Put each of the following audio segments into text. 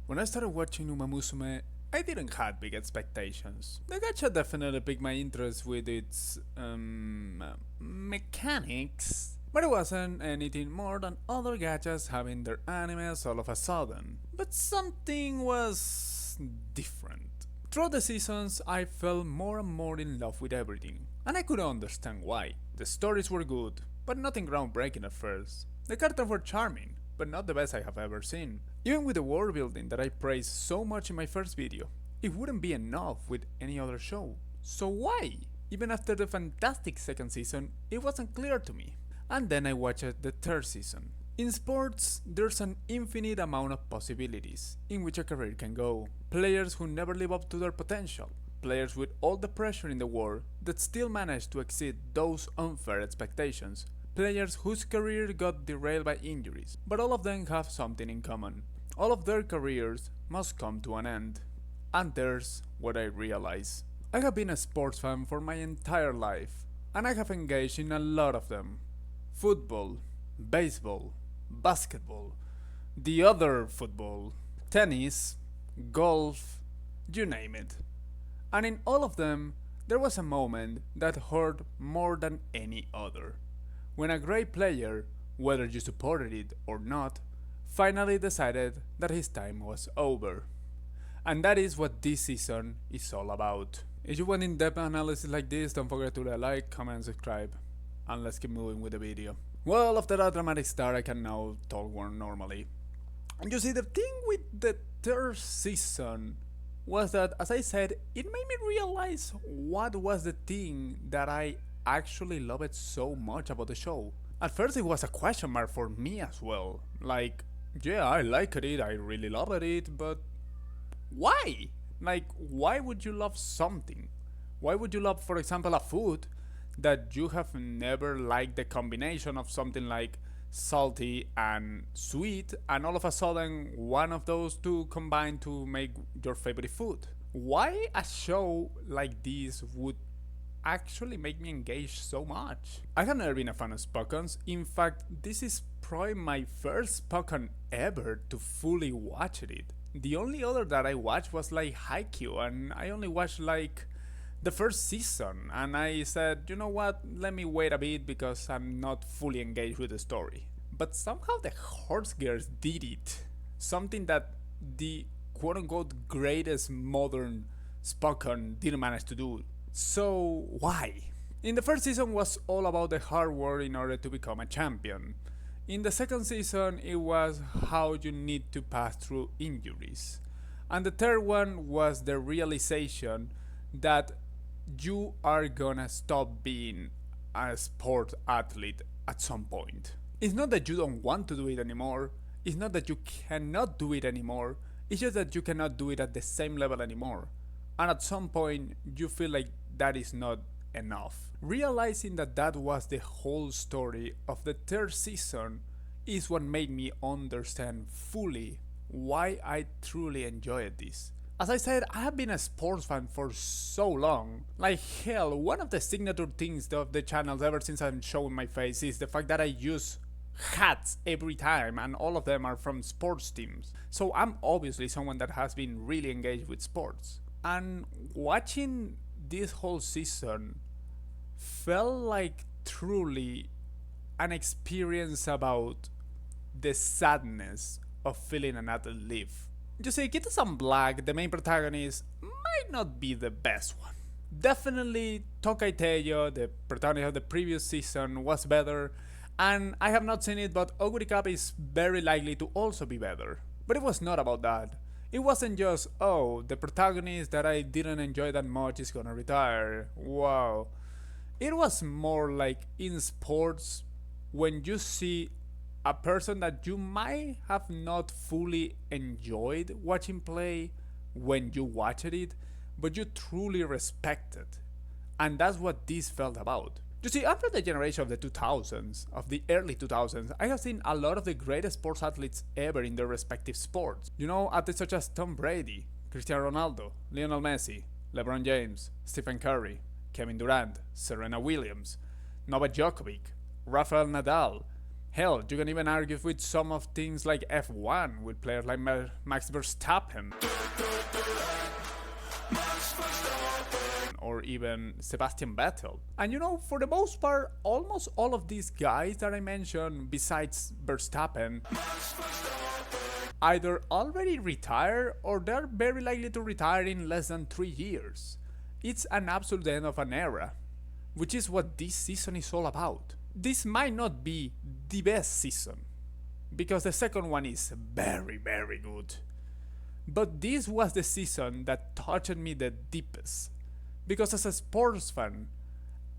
When I started watching Musume, I didn't have big expectations. The gacha definitely piqued my interest with its mechanics, but it wasn't anything more than other gachas having their animes all of a sudden. But something was different. Throughout the seasons, I fell more and more in love with everything, and I couldn't understand why. The stories were good, but nothing groundbreaking at first. The characters were charming, but not the best I have ever seen. Even with the world building that I praised so much in my first video, it wouldn't be enough with any other show. So why? Even after the fantastic second season, it wasn't clear to me. And then I watched the third season. In sports, there's an infinite amount of possibilities in which a career can go. Players who never live up to their potential. Players with all the pressure in the world that still manage to exceed those unfair expectations. Players whose career got derailed by injuries, but all of them have something in common. All of their careers must come to an end. And there's what I realize. I have been a sports fan for my entire life, and I have engaged in a lot of them. Football, baseball, basketball, the other football, tennis, golf, you name it. And in all of them, there was a moment that hurt more than any other. When a great player, whether you supported it or not, finally decided that his time was over. And that is what this season is all about. If you want in-depth analysis like this, don't forget to like, comment, and subscribe. And let's keep moving with the video. Well, after that dramatic start, I can now talk more normally. And you see, the thing with the third season was that, as I said, it made me realize what was the thing that I actually loved so much about the show. At first it was a question mark for me as well. Like, yeah, I liked it, I really loved it, but why? Like, why would you love something? Why would you love, for example, a food that you have never liked the combination of something like salty and sweet, and all of a sudden one of those two combine to make your favorite food? Why a show like this would actually make me engage so much? I have never been a fan of Spockons. In fact, this is probably my first Spockon ever to fully watch it. The only other that I watched was like Haikyuu, and I only watched like the first season, and I said, you know what, let me wait a bit because I'm not fully engaged with the story. But somehow the Horse Girls did it. Something that the quote-unquote greatest modern Spockon didn't manage to do. So why? In the first season was all about the hard work in order to become a champion. In the second season it was how you need to pass through injuries. And the third one was the realization that you are gonna stop being a sport athlete at some point. It's not that you don't want to do it anymore, it's not that you cannot do it anymore, it's just that you cannot do it at the same level anymore. And at some point you feel like that is not enough. Realizing that that was the whole story of the third season is what made me understand fully why I truly enjoyed this. As I said, I have been a sports fan for so long. Like hell, one of the signature things of the channels ever since I'm showing my face is the fact that I use hats every time, and all of them are from sports teams. So I'm obviously someone that has been really engaged with sports. And watching this whole season felt like truly an experience about the sadness of feeling an athlete leave. You see, Kitasan Black, the main protagonist, might not be the best one. Definitely Tokai Teiyo, the protagonist of the previous season, was better, and I have not seen it, but Oguri Cup is very likely to also be better. But it was not about that. It wasn't just, oh, the protagonist that I didn't enjoy that much is gonna retire, wow. It was more like in sports, when you see a person that you might have not fully enjoyed watching play when you watched it, but you truly respected. And that's what this felt about. You see, after the generation of the 2000s, of the early 2000s, I have seen a lot of the greatest sports athletes ever in their respective sports. You know, athletes such as Tom Brady, Cristiano Ronaldo, Lionel Messi, LeBron James, Stephen Curry, Kevin Durant, Serena Williams, Novak Djokovic, Rafael Nadal, Hell, you can even argue with some of things like F1 with players like Max Verstappen or even Sebastian Vettel. And you know, for the most part, almost all of these guys that I mentioned, besides Verstappen, either already retired or they're very likely to retire in less than 3 years. It's an absolute end of an era, which is what this season is all about. This might not be the best season, because the second one is very, very good. But this was the season that touched me the deepest, because as a sports fan,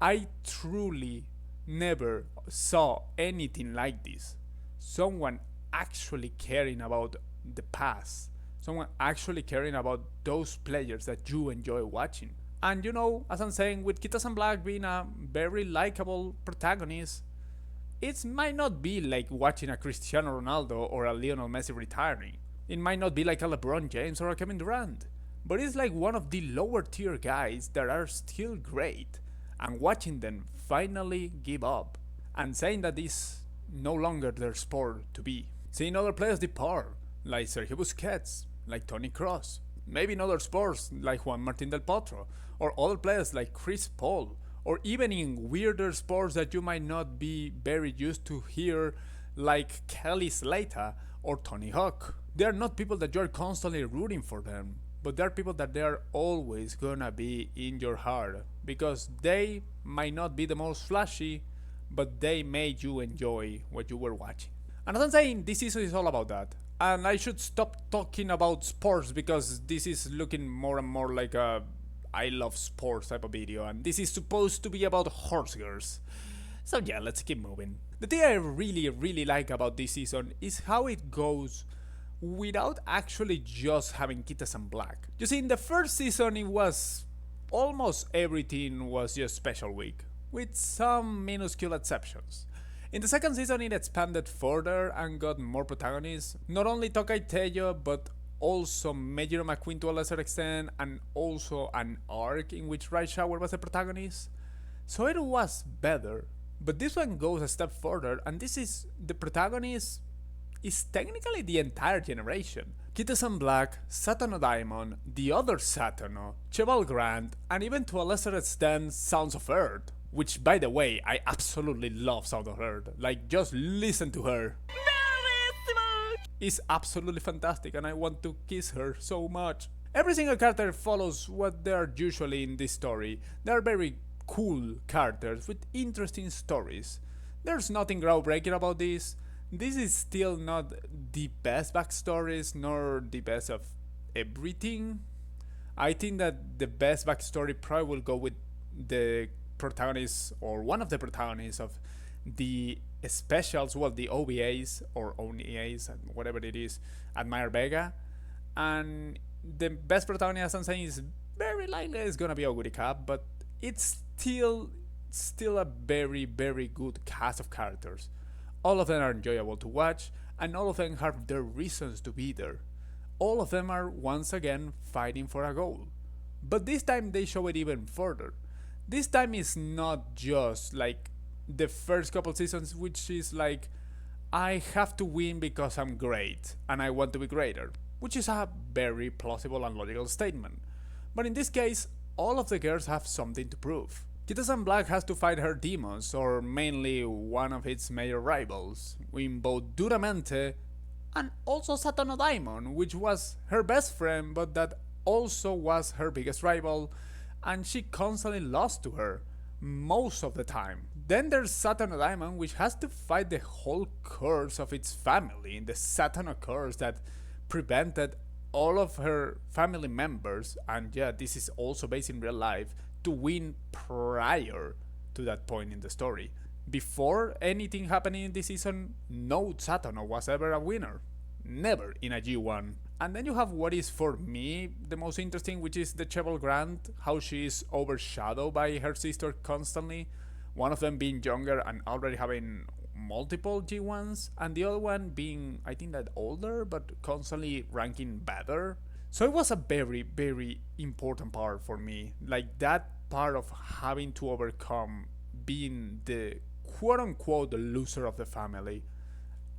I truly never saw anything like this. Someone actually caring about the past, someone actually caring about those players that you enjoy watching. And you know, as I'm saying, with Kitasan Black being a very likable protagonist, it might not be like watching a Cristiano Ronaldo or a Lionel Messi retiring. It might not be like a LeBron James or a Kevin Durant. But it's like one of the lower tier guys that are still great, and watching them finally give up and saying that this no longer their sport to be. Seeing other players depart, like Sergio Busquets, like Toni Kroos, maybe in other sports like Juan Martín del Potro, or other players like Chris Paul, or even in weirder sports that you might not be very used to hear, like Kelly Slater or Tony Hawk. They are not people that you're constantly rooting for them, but they are people that they are always gonna be in your heart, because they might not be the most flashy, but they made you enjoy what you were watching. And as I'm saying, this season is all about that. And I should stop talking about sports, because this is looking more and more like a I love sports type of video, and this is supposed to be about horse girls. So yeah, let's keep moving. The thing I really like about this season is how it goes without actually just having Kitasan Black. You see, in the first season it was almost everything was just Special Week, with some minuscule exceptions. In the second season it expanded further and got more protagonists, not only Tokai Tejo, but also Majiro McQueen to a lesser extent, and also an arc in which Right Shower was the protagonist. So it was better, but this one goes a step further, and this is the protagonist is technically the entire generation. Kitasan Black, Satano Diamond, the other Satano, Cheval Grant, and even to a lesser extent Sounds of Earth. Which, by the way, I absolutely love Sound of Earth. Like, just listen to her. Is absolutely fantastic, and I want to kiss her so much. Every single character follows what they are usually in this story. They are very cool characters with interesting stories. There's nothing groundbreaking about this. This is still not the best backstories, nor the best of everything. I think that the best backstory probably will go with the protagonist, or one of the protagonists of the specials, well, the OVAs or ONEAs, whatever it is, Admire Vega. And the best protagonist, I'm saying, is very likely is gonna be Oguri Cap, but it's still a very good cast of characters. All of them are enjoyable to watch, and all of them have their reasons to be there. All of them are once again fighting for a goal. But this time they show it even further. This time is not just like the first couple seasons, which is like, I have to win because I'm great and I want to be greater, which is a very plausible and logical statement. But in this case, all of the girls have something to prove. Kitasan Black has to fight her demons, or mainly one of its major rivals, in both Duramente and also Satano Diamond, which was her best friend, but that also was her biggest rival, and she constantly lost to her most of the time. Then there's Satano Diamond, which has to fight the whole curse of its family, the Satano curse that prevented all of her family members, and yeah, this is also based in real life, to win prior to that point in the story. Before anything happening in this season, no Satano was ever a winner. Never in a G1. And then you have what is for me the most interesting, which is the Cheval Grant, how she is overshadowed by her sister constantly. One of them being younger and already having multiple G1s, and the other one being, I think, that older but constantly ranking better. So it was a very important part for me. Like that part of having to overcome being the quote unquote the loser of the family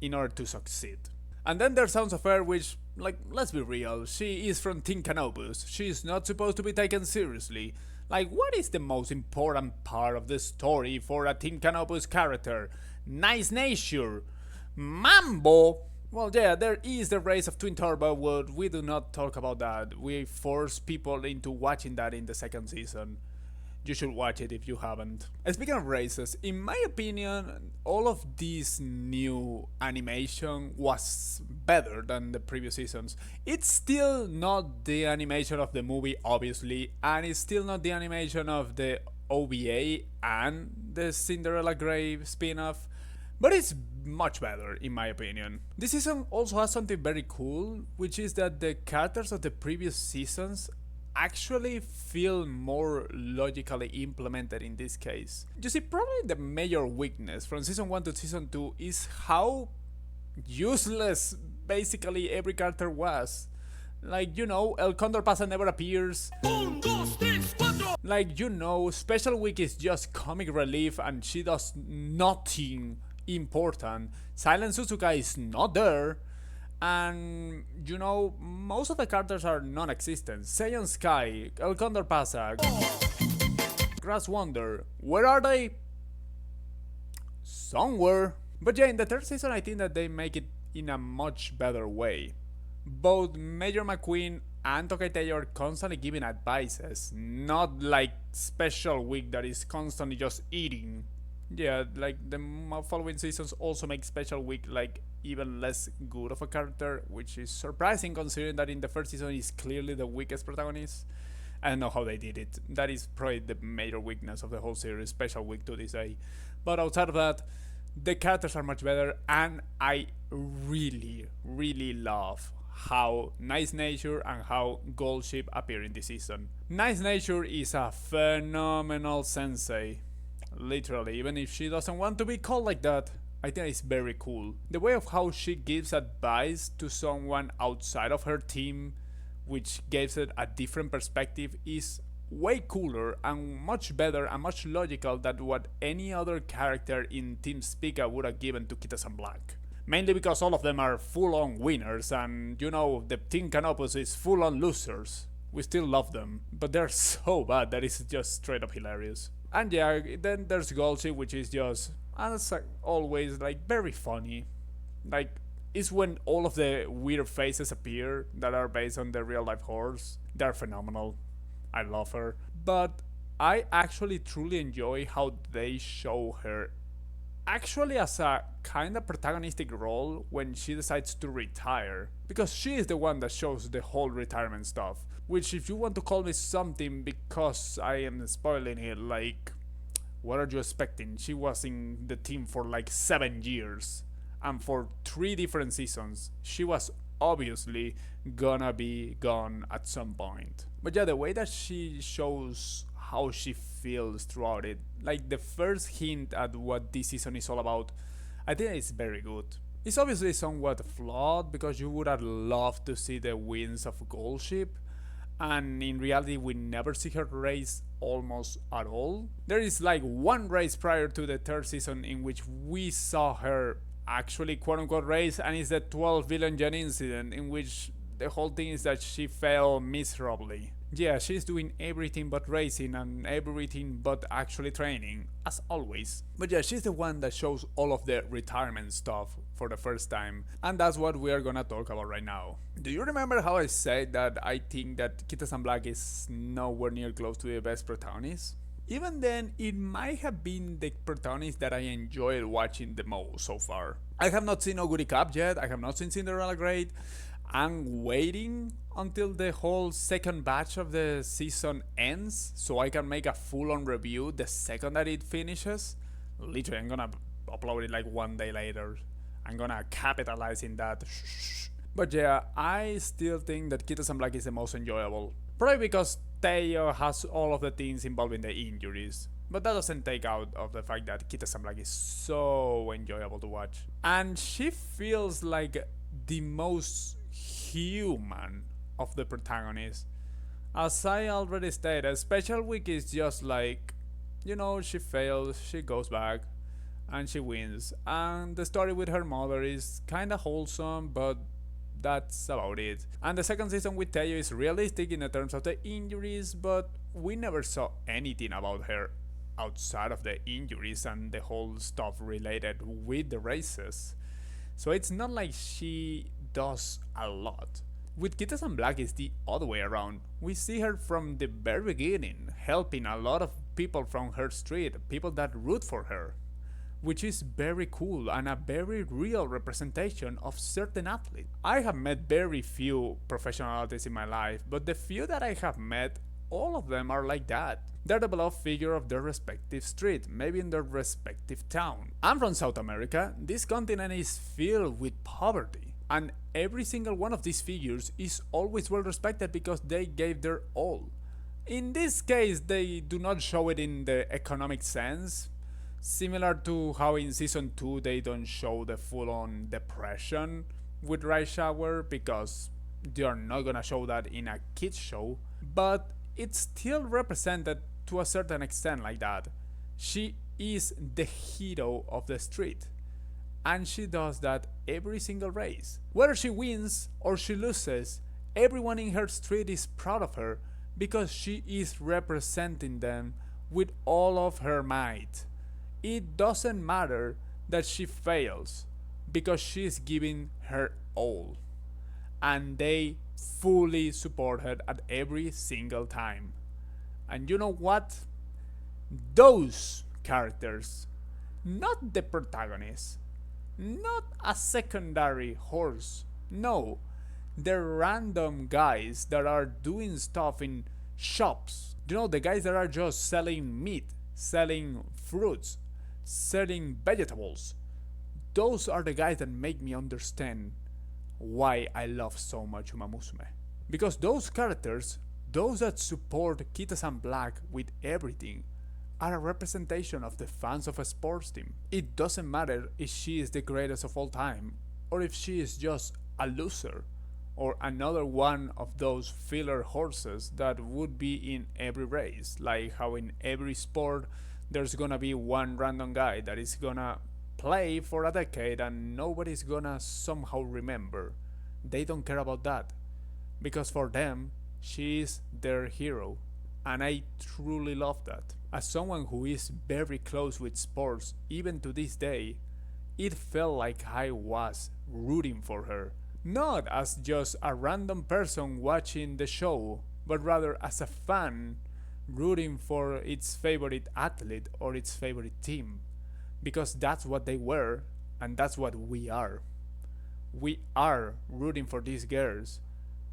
in order to succeed. And then there's Sounds of Air, which, like, let's be real, she is from Team Canopus. She's not supposed to be taken seriously. Like, what is the most important part of the story for a Team Canopus character? Nice nature. Mambo. Well, yeah, there is the race of Twin Turbo, but we do not talk about that. We force people into watching that in the second season. You should watch it if you haven't. Speaking of races, in my opinion, all of this new animation was better than the previous seasons. It's still not the animation of the movie, obviously, and it's still not the animation of the OVA and the Cinderella Grey spin-off, but it's much better in my opinion. This season also has something very cool, which is that the characters of the previous seasons actually feel more logically implemented in this case. You see, probably the major weakness from season 1 to season 2 is how useless basically every character was. Like, you know, El Condor Pasa never appears. Like, you know, Special Week is just comic relief and she does nothing important. Silent Suzuka is not there. And, you know, most of the characters are non-existent. Seion Sky, El Condor Pasa, Grass Wonder, where are they? Somewhere. But yeah, in the third season I think that they make it in a much better way. Both Major McQueen and Tokaitai are constantly giving advices, not like Special Week that is constantly just eating. Yeah, like the following seasons also make Special Week like even less good of a character, which is surprising considering that in the first season he's clearly the weakest protagonist. I don't know how they did it. That is probably the major weakness of the whole series, Special Week to this day. But outside of that, the characters are much better, and I really, really love how Nice Nature and how Gold Ship appear in this season. Nice Nature is a phenomenal sensei. Literally, even if she doesn't want to be called like that, I think it's very cool. The way of how she gives advice to someone outside of her team, which gives it a different perspective, is way cooler and much better and much logical than what any other character in Team Spica would have given to Kitasan Black. Mainly because all of them are full-on winners and, you know, the Team Canopus is full-on losers. We still love them, but they're so bad that it's just straight up hilarious. And yeah, then there's Golshi, which is just, as always, like, very funny. Like, it's when all of the weird faces appear that are based on the real life horse. They're phenomenal. I love her. But I actually truly enjoy how they show her actually as a kind of protagonistic role when she decides to retire. Because she is the one that shows the whole retirement stuff. Which, if you want to call me something because I am spoiling it, like, what are you expecting? She was in the team for like 7 years. And for 3 different seasons. She was obviously gonna be gone at some point. But yeah, the way that she shows how she feels throughout it, like the first hint at what this season is all about, I think it's very good. It's obviously somewhat flawed because you would have loved to see the wins of Gold Ship, and in reality we never see her race almost at all. There is like one race prior to the third season in which we saw her actually quote-unquote race, and it's the 12 billion yen incident in which the whole thing is that she fell miserably. Yeah, she's doing everything but racing and everything but actually training, as always. But yeah, she's the one that shows all of the retirement stuff for the first time, and that's what we are gonna talk about right now. Do you remember how I said that I think that Kitasan Black is nowhere near close to the best protagonist? Even then, it might have been the protagonist that I enjoyed watching the most so far. I have not seen Oguri Cup yet, I have not seen Cinderella Great. I'm waiting until the whole second batch of the season ends so I can make a full-on review the second that it finishes. Literally, I'm gonna upload it like 1 day later. I'm gonna capitalize in that. But yeah, I still think that Kitasan Black is the most enjoyable. Probably because Teo has all of the things involving the injuries. But that doesn't take out of the fact that Kitasan Black is so enjoyable to watch. And she feels like the most human of the protagonists. As I already stated, Special Week is just like, you know, she fails, she goes back, and she wins. And the story with her mother is kinda wholesome, but that's about it. And the second season with Teo is realistic in the terms of the injuries, but we never saw anything about her outside of the injuries and the whole stuff related with the races. So it's not like she does a lot. With Kitasan Black is the other way around. We see her from the very beginning, helping a lot of people from her street, people that root for her, which is very cool and a very real representation of certain athletes. I have met very few professional athletes in my life, but the few that I have met, all of them are like that. They're the beloved figure of their respective street, maybe in their respective town. I'm from South America. This continent is filled with poverty, and every single one of these figures is always well respected because they gave their all. In this case, they do not show it in the economic sense, similar to how in season 2 they don't show the full-on depression with Rice Shower because they are not gonna show that in a kids show, but it's still represented to a certain extent like that. She is the hero of the street, and she does that every single race. Whether she wins or she loses, everyone in her street is proud of her because she is representing them with all of her might. It doesn't matter that she fails because she is giving her all, and they fully support her at every single time. And you know what? Those characters, not the protagonist, not a secondary horse, no, the random guys that are doing stuff in shops. You know, the guys that are just selling meat, selling fruits, selling vegetables. Those are the guys that make me understand why I love so much Musume. Because those characters, those that support Kitasan Black with everything, are a representation of the fans of a sports team. It doesn't matter if she is the greatest of all time, or if she is just a loser, or another one of those filler horses that would be in every race, like how in every sport there's gonna be one random guy that is gonna play for a decade and nobody's gonna somehow remember. They don't care about that, because for them, she is their hero, and I truly love that. As someone who is very close with sports, even to this day, it felt like I was rooting for her. Not as just a random person watching the show, but rather as a fan rooting for its favorite athlete or its favorite team. Because that's what they were, and that's what we are. We are rooting for these girls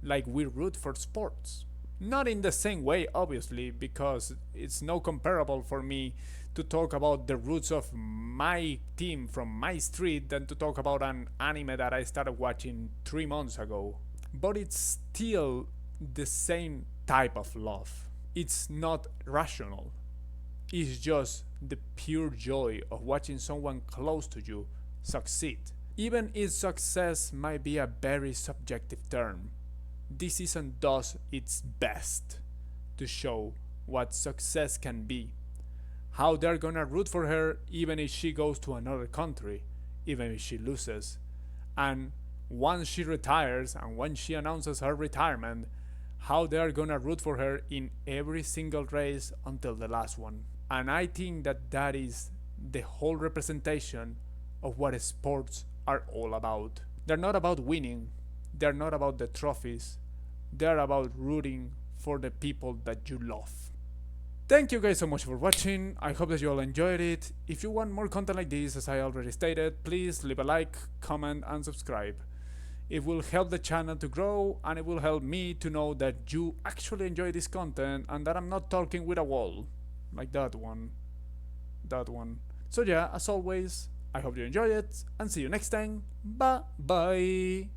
like we root for sports. Not in the same way, obviously, because it's no comparable for me to talk about the roots of my team from my street than to talk about an anime that I started watching 3 months ago. But it's still the same type of love. It's not rational. It's just the pure joy of watching someone close to you succeed. Even if success might be a very subjective term, this season does its best to show what success can be. How they're gonna root for her even if she goes to another country, even if she loses. And once she retires and when she announces her retirement, how they're gonna root for her in every single race until the last one. And I think that that is the whole representation of what sports are all about. They're not about winning, they're not about the trophies, they're about rooting for the people that you love. Thank you guys so much for watching, I hope that you all enjoyed it. If you want more content like this, as I already stated, please leave a like, comment and subscribe. It will help the channel to grow, and it will help me to know that you actually enjoy this content and that I'm not talking with a wall. Like that one. So yeah, as always, I hope you enjoy it, and see you next time. Bye bye.